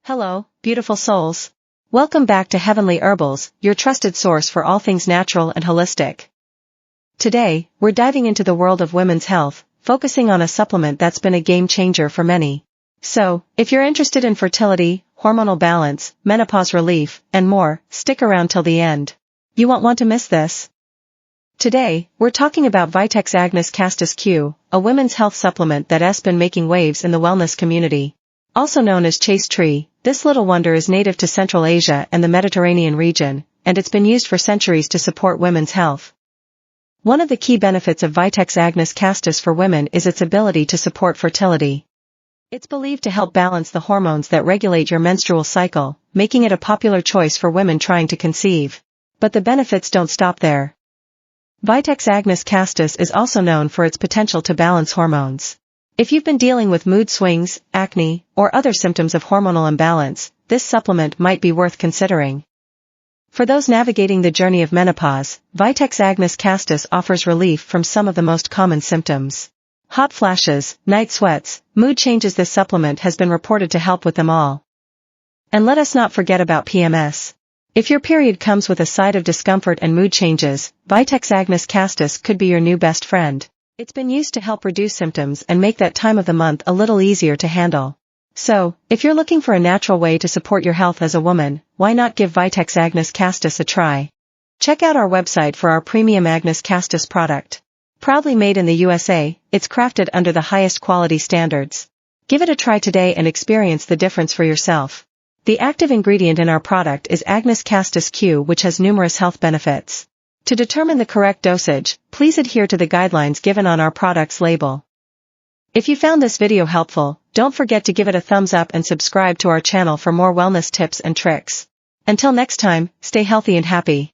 Hello, beautiful souls. Welcome back to Heavenly Herbals, your trusted source for all things natural and holistic. Today, we're diving into the world of women's health, focusing on a supplement that's been a game changer for many. So, if you're interested in fertility, hormonal balance, menopause relief, and more, stick around till the end. You won't want to miss this. Today, we're talking about Vitex Agnus Castus Q, a women's health supplement that's been making waves in the wellness community. Also known as Chaste Tree, this little wonder is native to Central Asia and the Mediterranean region, and it's been used for centuries to support women's health. One of the key benefits of Vitex Agnus Castus for women is its ability to support fertility. It's believed to help balance the hormones that regulate your menstrual cycle, making it a popular choice for women trying to conceive. But the benefits don't stop there. Vitex Agnus Castus is also known for its potential to balance hormones. If you've been dealing with mood swings, acne, or other symptoms of hormonal imbalance, this supplement might be worth considering. For those navigating the journey of menopause, Vitex Agnus Castus offers relief from some of the most common symptoms. Hot flashes, night sweats, mood changes. This supplement has been reported to help with them all. And let us not forget about PMS. If your period comes with a side of discomfort and mood changes, Vitex Agnus Castus could be your new best friend. It's been used to help reduce symptoms and make that time of the month a little easier to handle. So, if you're looking for a natural way to support your health as a woman, why not give Vitex Agnus Castus a try? Check out our website for our premium Agnus Castus product. Proudly made in the USA, it's crafted under the highest quality standards. Give it a try today and experience the difference for yourself. The active ingredient in our product is Agnus Castus Q, which has numerous health benefits. To determine the correct dosage, please adhere to the guidelines given on our product's label. If you found this video helpful, don't forget to give it a thumbs up and subscribe to our channel for more wellness tips and tricks. Until next time, stay healthy and happy.